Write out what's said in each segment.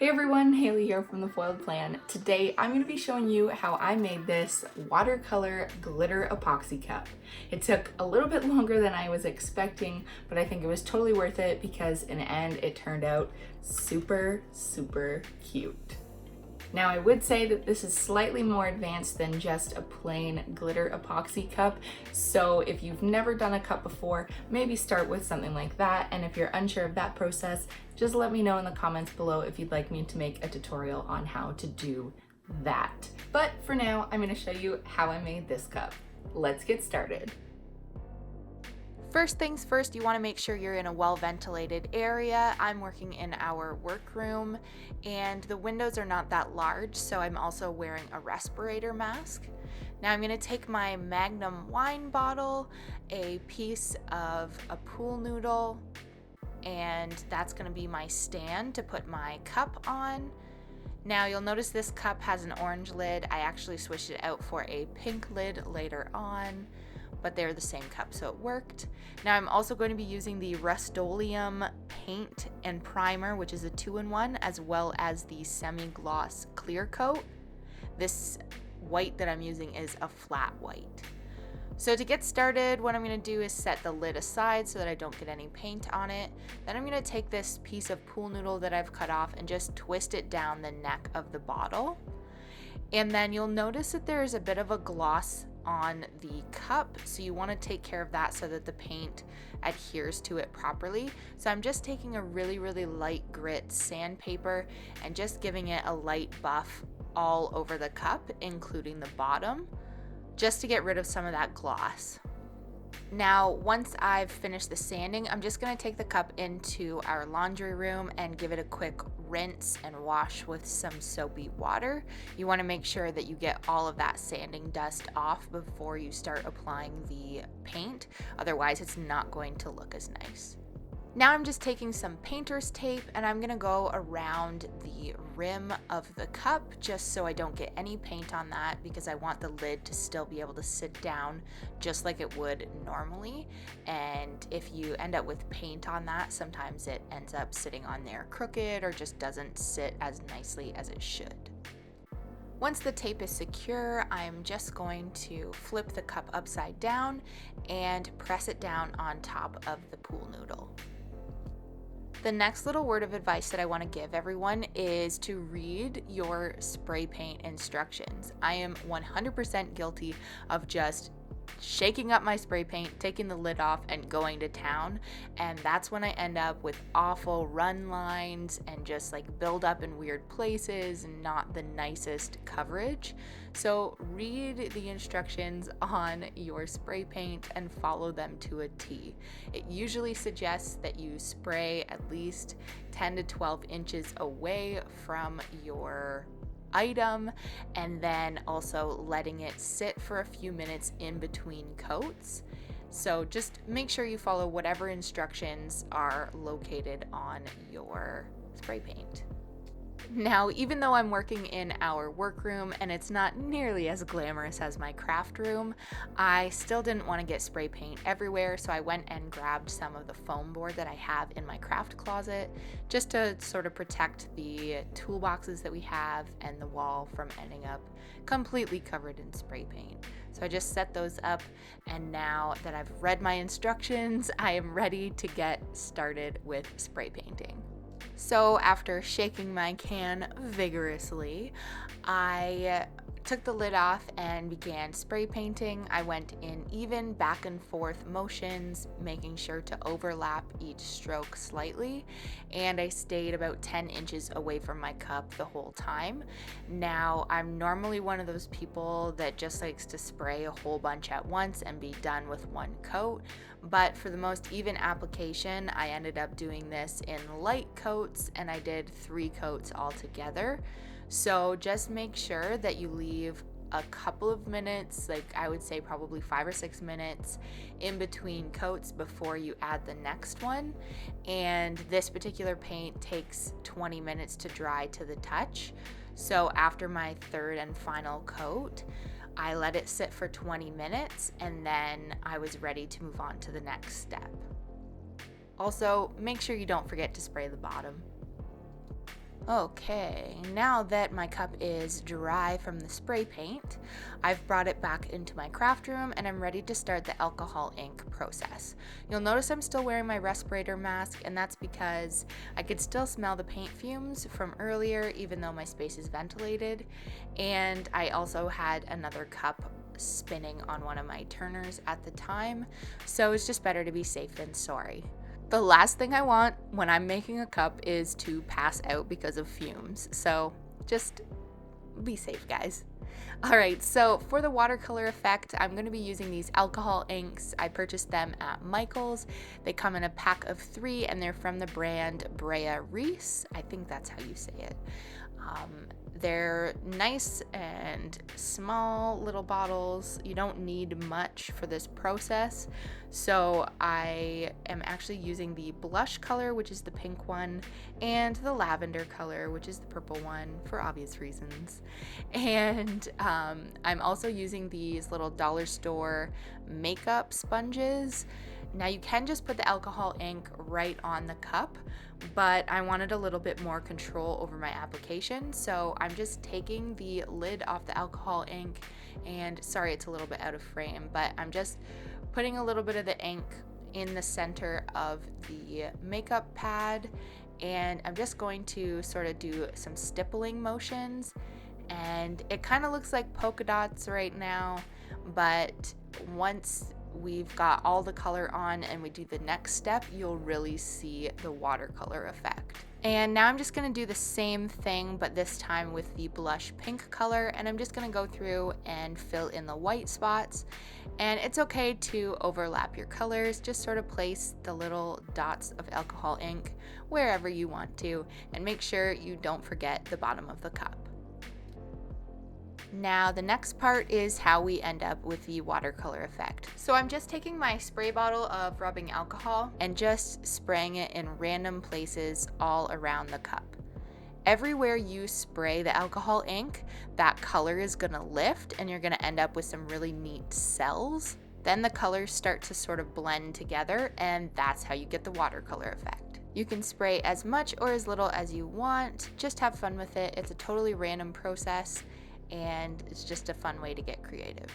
Hey everyone, Haley here from The Foiled Plan. Today I'm going to be showing you how I made this watercolor glitter epoxy cup. It took a little bit longer than I was expecting, but I think it was totally worth it because in the end it turned out super cute. Now I would say that this is slightly more advanced than just a plain glitter epoxy cup, so if you've never done a cup before, maybe start with something like that, and if you're unsure of that process, just let me know in the comments below if you'd like me to make a tutorial on how to do that. But for now, I'm going to show you how I made this cup. Let's get started. First things first, you want to make sure you're in a well-ventilated area. I'm working in our workroom and the windows are not that large, so I'm also wearing a respirator mask. Now I'm going to take my Magnum wine bottle, a piece of a pool noodle, and that's going to be my stand to put my cup on. Now you'll notice this cup has an orange lid. I actually switched it out for a pink lid later on, but they're the same cup, so it worked. Now I'm also going to be using the Rustoleum paint and primer, which is a 2-in-1, as well as the semi-gloss clear coat. This white that I'm using is a flat white. So to get started, what I'm going to do is set the lid aside so that I don't get any paint on it. Then I'm going to take this piece of pool noodle that I've cut off and just twist it down the neck of the bottle. And then you'll notice that there's a bit of a gloss on the cup, so you want to take care of that so that the paint adheres to it properly. So I'm just taking a really light grit sandpaper and just giving it a light buff all over the cup, including the bottom, just to get rid of some of that gloss. Now, once I've finished the sanding, I'm just going to take the cup into our laundry room and give it a quick rinse and wash with some soapy water. You want to make sure that you get all of that sanding dust off before you start applying the paint. Otherwise, it's not going to look as nice. Now I'm just taking some painter's tape and I'm gonna go around the rim of the cup just so I don't get any paint on that, because I want the lid to still be able to sit down just like it would normally. And if you end up with paint on that, sometimes it ends up sitting on there crooked or just doesn't sit as nicely as it should. Once the tape is secure, I'm just going to flip the cup upside down and press it down on top of the pool noodle. The next little word of advice that I want to give everyone is to read your spray paint instructions. I am 100% guilty of just shaking up my spray paint, taking the lid off, and going to town, and that's when I end up with awful run lines and just like build up in weird places and not the nicest coverage. So read the instructions on your spray paint and follow them to a T. It usually suggests that you spray at least 10 to 12 inches away from your item, and then also letting it sit for a few minutes in between coats. So just make sure you follow whatever instructions are located on your spray paint. Now, even though I'm working in our workroom and it's not nearly as glamorous as my craft room, I still didn't want to get spray paint everywhere, so I went and grabbed some of the foam board that I have in my craft closet just to sort of protect the toolboxes that we have and the wall from ending up completely covered in spray paint. So I just set those up, and now that I've read my instructions, I am ready to get started with spray painting. So after shaking my can vigorously, I took the lid off and began spray painting. I went in even back and forth motions, making sure to overlap each stroke slightly, and I stayed about 10 inches away from my cup the whole time. Now, I'm normally one of those people that just likes to spray a whole bunch at once and be done with one coat, but for the most even application, I ended up doing this in light coats, and I did 3 coats altogether. So just make sure that you leave a couple of minutes, like I would say probably 5 or 6 minutes in between coats before you add the next one. And this particular paint takes 20 minutes to dry to the touch. So after my third and final coat, I let it sit for 20 minutes and then I was ready to move on to the next step. Also, make sure you don't forget to spray the bottom. Okay, now that my cup is dry from the spray paint, I've brought it back into my craft room and I'm ready to start the alcohol ink process. You'll notice I'm still wearing my respirator mask, and that's because I could still smell the paint fumes from earlier even though my space is ventilated, and I also had another cup spinning on one of my turners at the time, so it's just better to be safe than sorry. The last thing I want when I'm making a cup is to pass out because of fumes. So just be safe, guys. All right, so for the watercolor effect, I'm going to be using these alcohol inks. I purchased them at Michael's. They come in a pack of 3 and they're from the brand Brea Reese. I think that's how you say it. They're nice and small little bottles. You don't need much for this process. So I am actually using the blush color, which is the pink one, and the lavender color, which is the purple one, for obvious reasons. And I'm also using these little dollar store makeup sponges. Now you can just put the alcohol ink right on the cup, but I wanted a little bit more control over my application, so I'm just taking the lid off the alcohol ink, and sorry it's a little bit out of frame, but I'm just putting a little bit of the ink in the center of the makeup pad, and I'm just going to sort of do some stippling motions, and it kind of looks like polka dots right now, but once we've got all the color on and we do the next step, you'll really see the watercolor effect. And now I'm just going to do the same thing, but this time with the blush pink color, and I'm just going to go through and fill in the white spots. And it's okay to overlap your colors, just sort of place the little dots of alcohol ink wherever you want to, and make sure you don't forget the bottom of the cup. Now the next part is how we end up with the watercolor effect. So I'm just taking my spray bottle of rubbing alcohol and just spraying it in random places all around the cup. Everywhere you spray the alcohol ink, that color is gonna lift and you're gonna end up with some really neat cells. Then the colors start to sort of blend together, and that's how you get the watercolor effect. You can spray as much or as little as you want, just have fun with it. It's a totally random process, and it's just a fun way to get creative.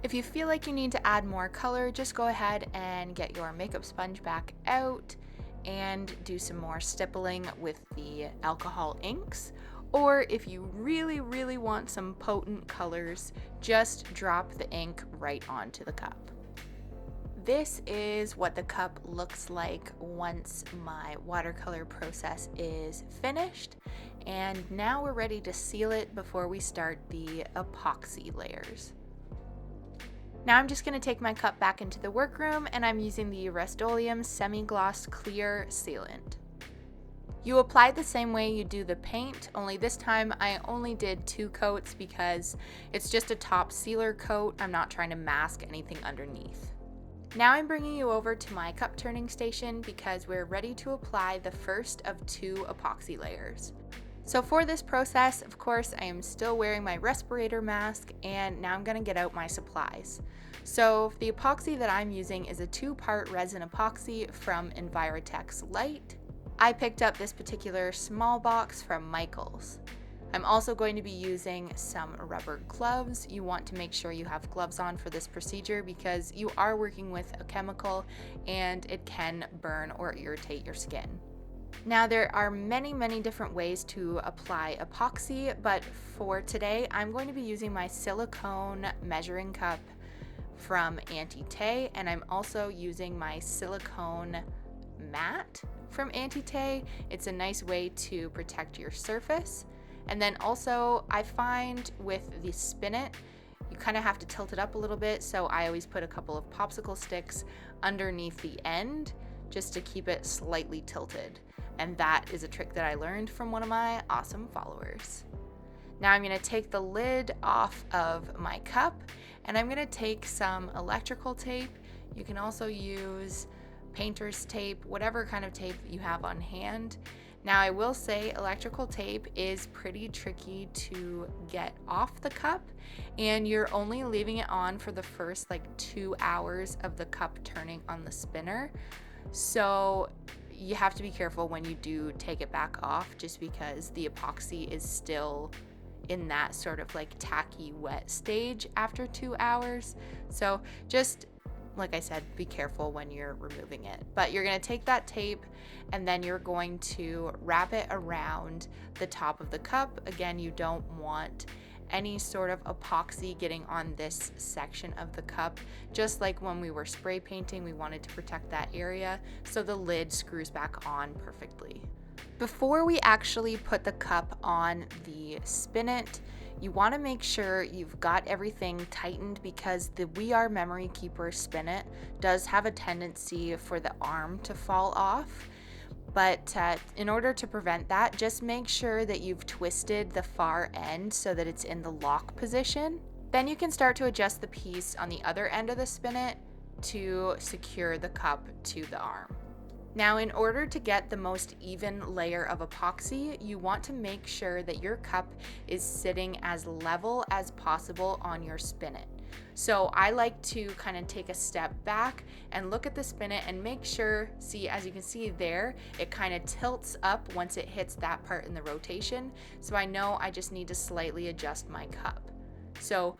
If you feel like you need to add more color, just go ahead and get your makeup sponge back out and do some more stippling with the alcohol inks. Or if you really, really want some potent colors, just drop the ink right onto the cup. This is what the cup looks like once my watercolor process is finished. And now we're ready to seal it before we start the epoxy layers. Now I'm just going to take my cup back into the workroom, and I'm using the Rustoleum semi-gloss clear sealant. You apply the same way you do the paint, only this time I only did 2 coats because it's just a top sealer coat. I'm not trying to mask anything underneath. Now I'm bringing you over to my cup turning station because we're ready to apply the first of 2 epoxy layers. So for this process, of course, I am still wearing my respirator mask, and now I'm going to get out my supplies. So the epoxy that I'm using is a 2-part resin epoxy from Envirotex Lite. I picked up this particular small box from Michael's. I'm also going to be using some rubber gloves. You want to make sure you have gloves on for this procedure because you are working with a chemical and it can burn or irritate your skin. Now there are many different ways to apply epoxy, but for today I'm going to be using my silicone measuring cup from Auntie Tay, and I'm also using my silicone mat from Auntie Tay. It's a nice way to protect your surface. And then also I find with the spinet, you kind of have to tilt it up a little bit, so I always put a couple of popsicle sticks underneath the end just to keep it slightly tilted. And that is a trick that I learned from one of my awesome followers. Now I'm going to take the lid off of my cup, and I'm going to take some electrical tape. You can also use painter's tape, whatever kind of tape you have on hand. Now I will say electrical tape is pretty tricky to get off the cup, and you're only leaving it on for the first 2 hours of the cup turning on the spinner. So you have to be careful when you do take it back off, just because the epoxy is still in that sort of like tacky wet stage after 2 hours. So just like I said, be careful when you're removing it. But you're going to take that tape and then you're going to wrap it around the top of the cup. Again, you don't want any sort of epoxy getting on this section of the cup. Just like when we were spray painting, we wanted to protect that area so the lid screws back on perfectly. Before we actually put the cup on the spinet, you want to make sure you've got everything tightened, because the WeRMemoryKeepers spinet does have a tendency for the arm to fall off. But in order to prevent that, just make sure that you've twisted the far end so that it's in the lock position. Then you can start to adjust the piece on the other end of the spinet to secure the cup to the arm. Now, in order to get the most even layer of epoxy, you want to make sure that your cup is sitting as level as possible on your spinet. So I like to kind of take a step back and look at the spinet and make sure, see, as you can see there, it kind of tilts up once it hits that part in the rotation. So I know I just need to slightly adjust my cup. So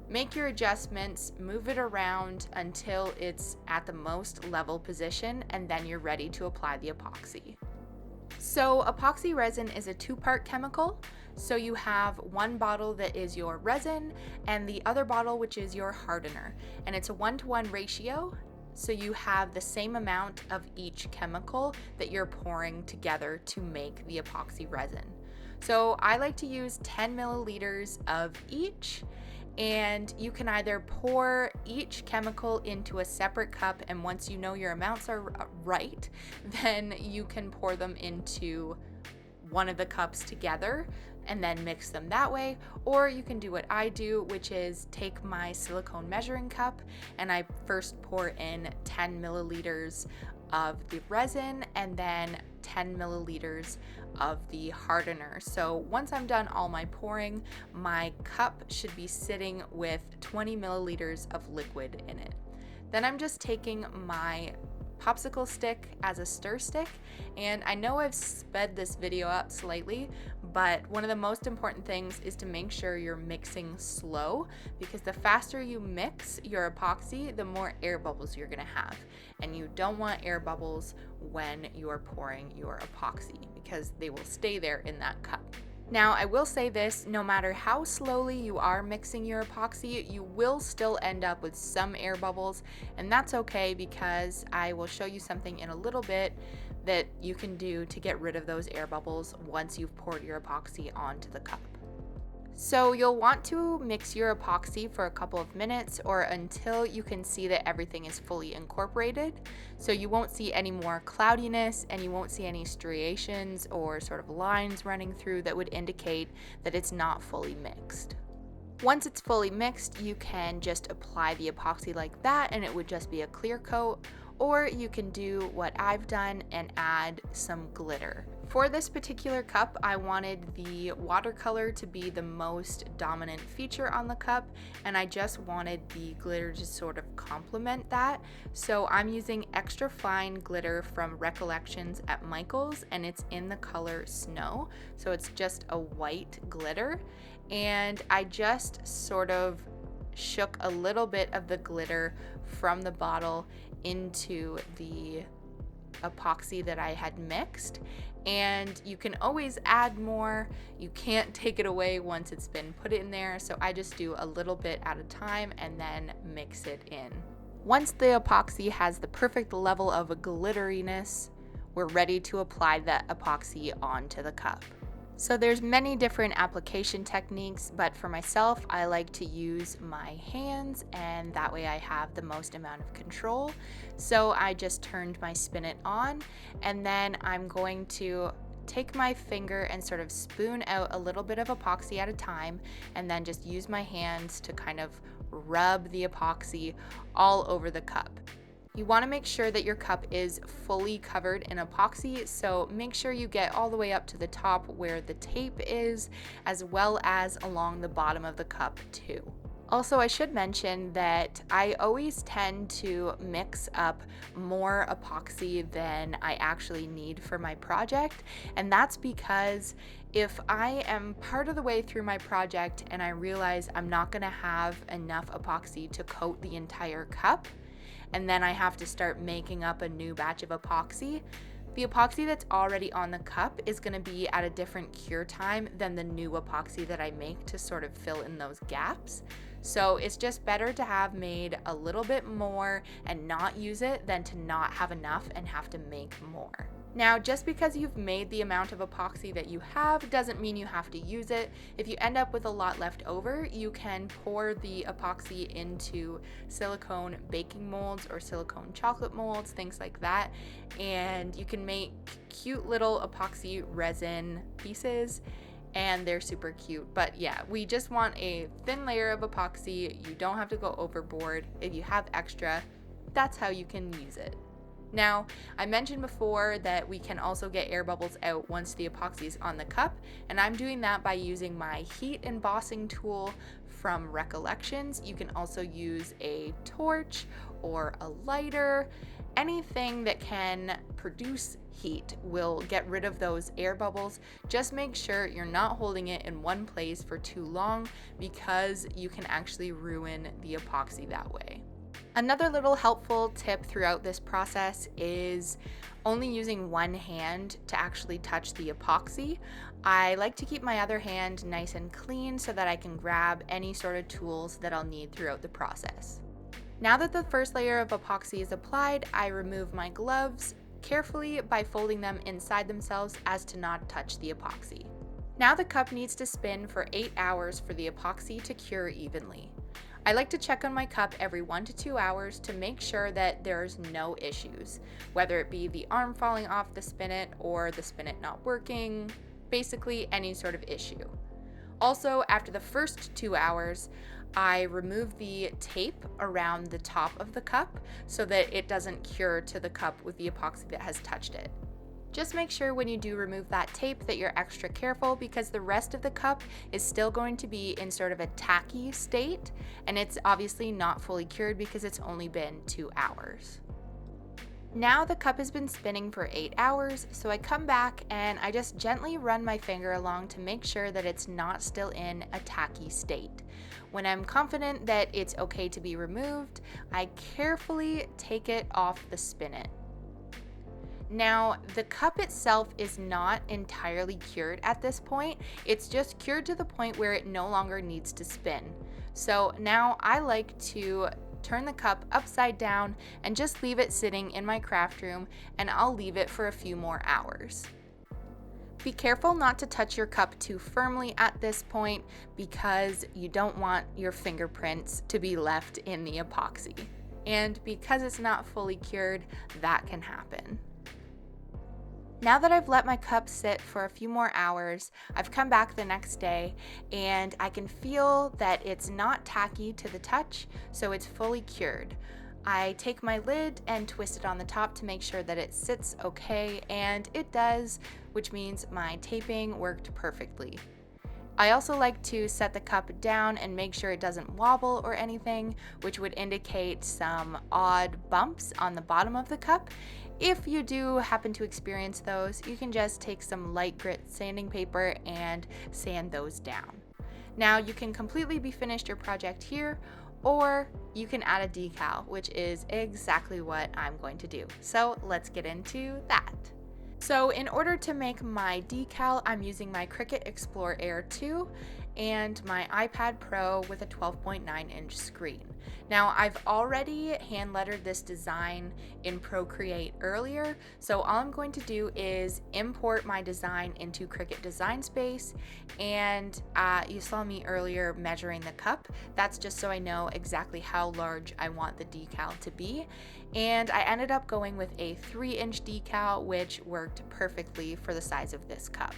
make your adjustments, move it around until it's at the most level position, and then you're ready to apply the epoxy. So epoxy resin is a two-part chemical. So you have one bottle that is your resin and the other bottle which is your hardener, and it's a 1-to-1 ratio. So you have the same amount of each chemical that you're pouring together to make the epoxy resin. So I like to use 10 milliliters of each, and you can either pour each chemical into a separate cup, and once you know your amounts are right, then you can pour them into one of the cups together and then mix them that way. Or you can do what I do, which is take my silicone measuring cup and I first pour in 10 milliliters of the resin and then 10 milliliters of the hardener. So once I'm done all my pouring, my cup should be sitting with 20 milliliters of liquid in it. Then I'm just taking my popsicle stick as a stir stick, and I know I've sped this video up slightly, but one of the most important things is to make sure you're mixing slow, because the faster you mix your epoxy, the more air bubbles you're gonna have, and you don't want air bubbles when you're pouring your epoxy because they will stay there in that cup. Now, I will say this, no matter how slowly you are mixing your epoxy, you will still end up with some air bubbles, and that's okay, because I will show you something in a little bit that you can do to get rid of those air bubbles once you've poured your epoxy onto the cup. So you'll want to mix your epoxy for a couple of minutes or until you can see that everything is fully incorporated. So you won't see any more cloudiness and you won't see any striations or sort of lines running through that would indicate that it's not fully mixed. Once it's fully mixed, you can just apply the epoxy like that and it would just be a clear coat, or you can do what I've done and add some glitter. For this particular cup, I wanted the watercolor to be the most dominant feature on the cup, and I just wanted the glitter to sort of complement that. So I'm using extra fine glitter from Recollections at Michael's, and it's in the color Snow. So it's just a white glitter, and I just sort of shook a little bit of the glitter from the bottle into the epoxy that I had mixed, and you can always add more. You can't take it away once it's been put in there, so I just do a little bit at a time and then mix it in. Once the epoxy has the perfect level of glitteriness, we're ready to apply that epoxy onto the cup. So there's many different application techniques, but for myself, I like to use my hands, and that way I have the most amount of control. So I just turned my spinet on, and then I'm going to take my finger and sort of spoon out a little bit of epoxy at a time, and then just use my hands to kind of rub the epoxy all over the cup. You want to make sure that your cup is fully covered in epoxy, so make sure you get all the way up to the top where the tape is, as well as along the bottom of the cup too. Also, I should mention that I always tend to mix up more epoxy than I actually need for my project, and that's because if I am part of the way through my project and I realize I'm not going to have enough epoxy to coat the entire cup, and then I have to start making up a new batch of epoxy, the epoxy that's already on the cup is going to be at a different cure time than the new epoxy that I make to sort of fill in those gaps. So it's just better to have made a little bit more and not use it than to not have enough and have to make more. Now, just because you've made the amount of epoxy that you have doesn't mean you have to use it. If you end up with a lot left over, you can pour the epoxy into silicone baking molds or silicone chocolate molds, things like that, and you can make cute little epoxy resin pieces, and they're super cute. But yeah, we just want a thin layer of epoxy. You don't have to go overboard. If you have extra, that's how you can use it. Now, I mentioned before that we can also get air bubbles out once the epoxy is on the cup, and I'm doing that by using my heat embossing tool from Recollections. You can also use a torch or a lighter. Anything that can produce heat will get rid of those air bubbles. Just make sure you're not holding it in one place for too long, because you can actually ruin the epoxy that way. Another little helpful tip throughout this process is only using one hand to actually touch the epoxy. I like to keep my other hand nice and clean so that I can grab any sort of tools that I'll need throughout the process. Now that the first layer of epoxy is applied, I remove my gloves carefully by folding them inside themselves as to not touch the epoxy. Now the cup needs to spin for 8 hours for the epoxy to cure evenly. I like to check on my cup every 1 to 2 hours to make sure that there's no issues, whether it be the arm falling off the spinet or the spinet not working, basically any sort of issue. Also, after the first 2 hours, I remove the tape around the top of the cup so that it doesn't cure to the cup with the epoxy that has touched it. Just make sure when you do remove that tape that you're extra careful, because the rest of the cup is still going to be in sort of a tacky state, and it's obviously not fully cured because it's only been 2 hours. Now the cup has been spinning for 8 hours, so I come back and I just gently run my finger along to make sure that it's not still in a tacky state. When I'm confident that it's okay to be removed, I carefully take it off the spinet. Now, the cup itself is not entirely cured at this point. It's just cured to the point where it no longer needs to spin. So now I like to turn the cup upside down and just leave it sitting in my craft room, and I'll leave it for a few more hours. Be careful not to touch your cup too firmly at this point, because you don't want your fingerprints to be left in the epoxy. And because it's not fully cured, that can happen. Now that I've let my cup sit for a few more hours, I've come back the next day and I can feel that it's not tacky to the touch, so it's fully cured. I take my lid and twist it on the top to make sure that it sits okay, and it does, which means my taping worked perfectly. I also like to set the cup down and make sure it doesn't wobble or anything, which would indicate some odd bumps on the bottom of the cup. If you do happen to experience those, you can just take some light grit sanding paper and sand those down. Now you can completely be finished your project here, or you can add a decal, which is exactly what I'm going to do. So let's get into that. So in order to make my decal, I'm using my Cricut Explore Air 2 and my iPad Pro with a 12.9-inch screen. Now, I've already hand lettered this design in Procreate earlier, so all I'm going to do is import my design into Cricut Design Space, and you saw me earlier measuring the cup. That's just so I know exactly how large I want the decal to be, and I ended up going with a 3-inch decal, which worked perfectly for the size of this cup.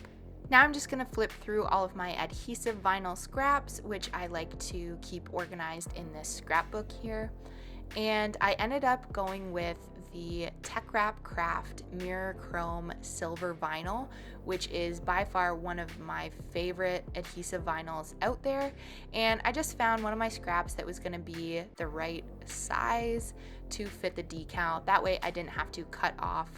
Now I'm just going to flip through all of my adhesive vinyl scraps, which I like to keep organized in this scrapbook here. And I ended up going with the Teckwrap Craft Mirror Chrome Silver Vinyl, which is by far one of my favorite adhesive vinyls out there. And I just found one of my scraps that was gonna be the right size to fit the decal. That way I didn't have to cut off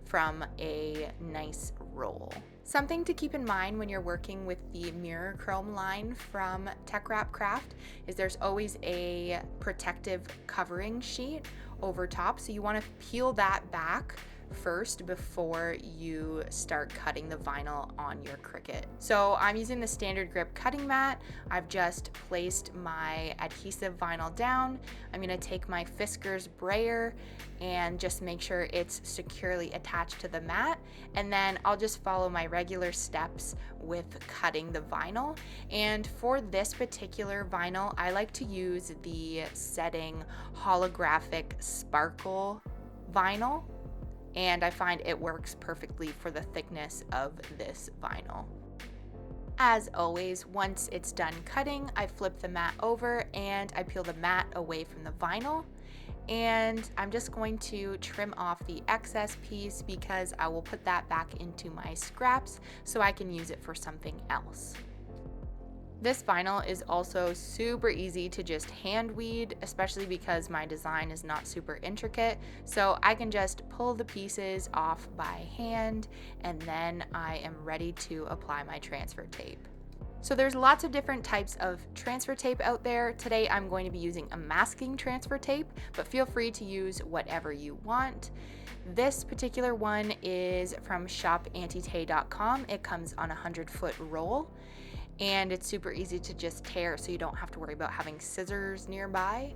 from a nice roll. Something to keep in mind when you're working with the Mirror Chrome line from Teckwrap Craft is there's always a protective covering sheet over top, so you want to peel that back first before you start cutting the vinyl on your Cricut. So I'm using the standard grip cutting mat. I've just placed my adhesive vinyl down. I'm going to take my Fiskars Brayer and just make sure it's securely attached to the mat, and then I'll just follow my regular steps with cutting the vinyl. And for this particular vinyl, I like to use the setting holographic sparkle vinyl, and I find it works perfectly for the thickness of this vinyl. As always, once it's done cutting, I flip the mat over and I peel the mat away from the vinyl. And I'm just going to trim off the excess piece because I will put that back into my scraps so I can use it for something else. This vinyl is also super easy to just hand weed, especially because my design is not super intricate. So I can just pull the pieces off by hand and then I am ready to apply my transfer tape. So there's lots of different types of transfer tape out there. Today I'm going to be using a masking transfer tape, but feel free to use whatever you want. This particular one is from shopantitay.com. It comes on a 100-foot roll, and it's super easy to just tear, so you don't have to worry about having scissors nearby.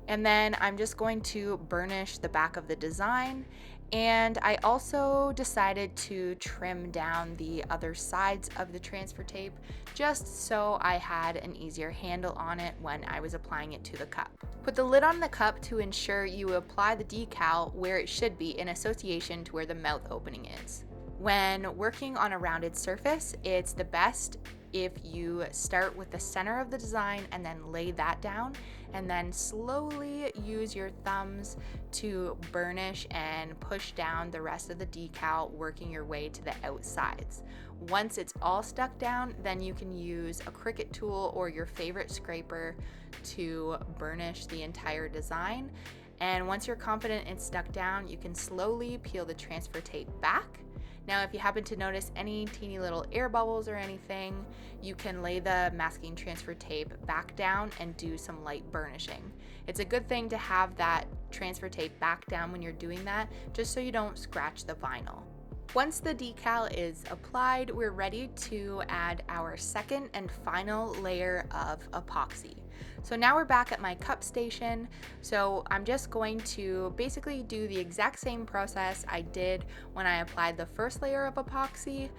And then I'm just going to burnish the back of the design. And I also decided to trim down the other sides of the transfer tape just so I had an easier handle on it when I was applying it to the cup. Put the lid on the cup to ensure you apply the decal where it should be in association to where the mouth opening is. When working on a rounded surface, it's the best if you start with the center of the design and then lay that down, and then slowly use your thumbs to burnish and push down the rest of the decal, working your way to the outsides. Once it's all stuck down, then you can use a Cricut tool or your favorite scraper to burnish the entire design. And once you're confident it's stuck down, you can slowly peel the transfer tape back. Now, if you happen to notice any teeny little air bubbles or anything, you can lay the masking transfer tape back down and do some light burnishing. It's a good thing to have that transfer tape back down when you're doing that, just so you don't scratch the vinyl. Once the decal is applied, we're ready to add our second and final layer of epoxy. So now we're back at my cup station. So I'm just going to basically do the exact same process I did when I applied the first layer of epoxy,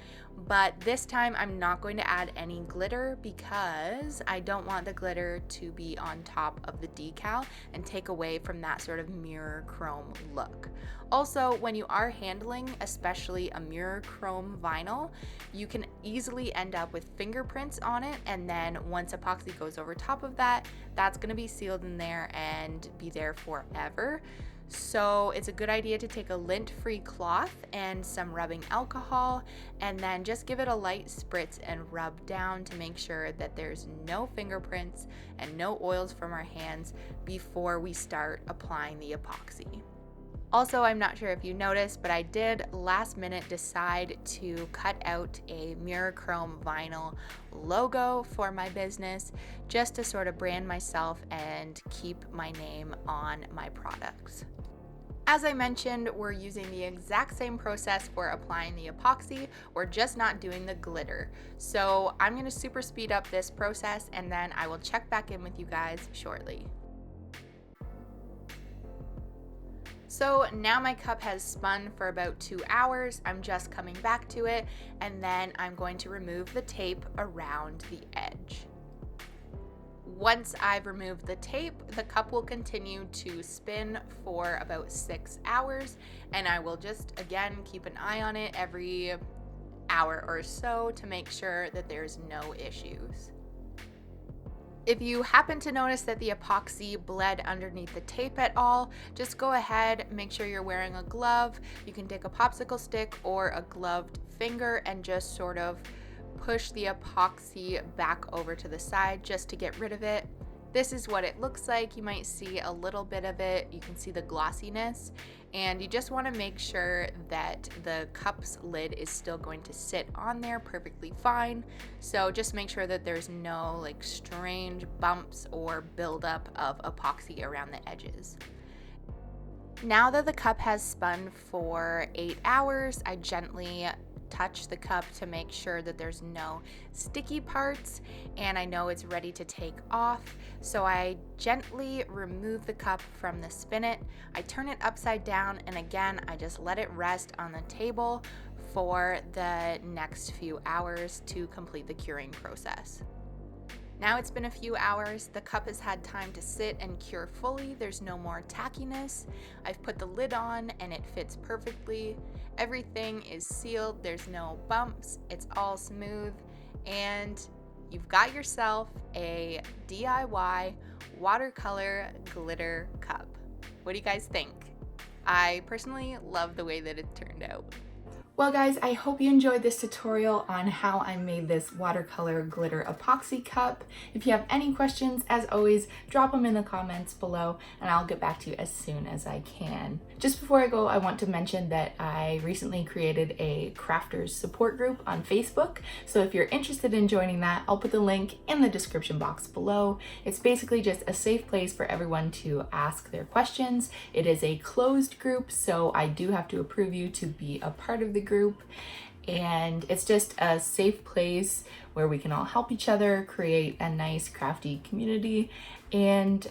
but this time I'm not going to add any glitter because I don't want the glitter to be on top of the decal and take away from that sort of mirror chrome look. Also, when you are handling, especially a mirror chrome vinyl, you can easily end up with fingerprints on it, and then once epoxy goes over top of that, that's going to be sealed in there and be there forever. So it's a good idea to take a lint-free cloth and some rubbing alcohol, and then just give it a light spritz and rub down to make sure that there's no fingerprints and no oils from our hands before we start applying the epoxy. Also, I'm not sure if you noticed, but I did last minute decide to cut out a mirror chrome vinyl logo for my business just to sort of brand myself and keep my name on my products. As I mentioned, we're using the exact same process for applying the epoxy. We're just not doing the glitter. So I'm going to super speed up this process, and then I will check back in with you guys shortly. So now my cup has spun for about 2 hours. I'm just coming back to it, and then I'm going to remove the tape around the edge. Once I've removed the tape, the cup will continue to spin for about 6 hours, and I will just, again, keep an eye on it every hour or so to make sure that there's no issues. If you happen to notice that the epoxy bled underneath the tape at all, just go ahead, make sure you're wearing a glove. You can take a popsicle stick or a gloved finger and just sort of push the epoxy back over to the side just to get rid of it. This is what it looks like. You might see a little bit of it. You can see the glossiness, and you just want to make sure that the cup's lid is still going to sit on there perfectly fine. So just make sure that there's no like strange bumps or buildup of epoxy around the edges. Now that the cup has spun for 8 hours, I gently touch the cup to make sure that there's no sticky parts, and I know it's ready to take off. So I gently remove the cup from the spinet. I turn it upside down, and again, I just let it rest on the table for the next few hours to complete the curing process. Now it's been a few hours, the cup has had time to sit and cure fully, there's no more tackiness. I've put the lid on and it fits perfectly. Everything is sealed, there's no bumps, it's all smooth, and you've got yourself a DIY watercolor glitter cup. What do you guys think? I personally love the way that it turned out. Well guys, I hope you enjoyed this tutorial on how I made this watercolor glitter epoxy cup. If you have any questions, as always, drop them in the comments below and I'll get back to you as soon as I can. Just before I go, I want to mention that I recently created a crafters support group on Facebook. So if you're interested in joining that, I'll put the link in the description box below. It's basically just a safe place for everyone to ask their questions. It is a closed group, so I do have to approve you to be a part of the group, and it's just a safe place where we can all help each other create a nice crafty community, and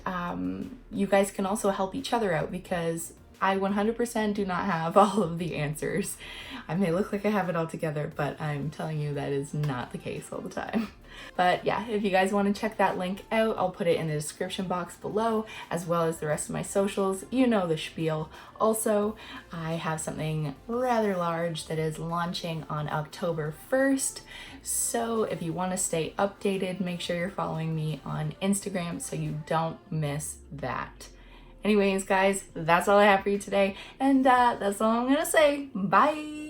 you guys can also help each other out because I 100% do not have all of the answers. I may look like I have it all together, but I'm telling you that is not the case all the time. But yeah, if you guys want to check that link out, I'll put it in the description box below, as well as the rest of my socials. You know the spiel. Also, I have something rather large that is launching on October 1st. So if you want to stay updated, make sure you're following me on Instagram so you don't miss that. Anyways, guys, that's all I have for you today, and that's all I'm gonna say. Bye!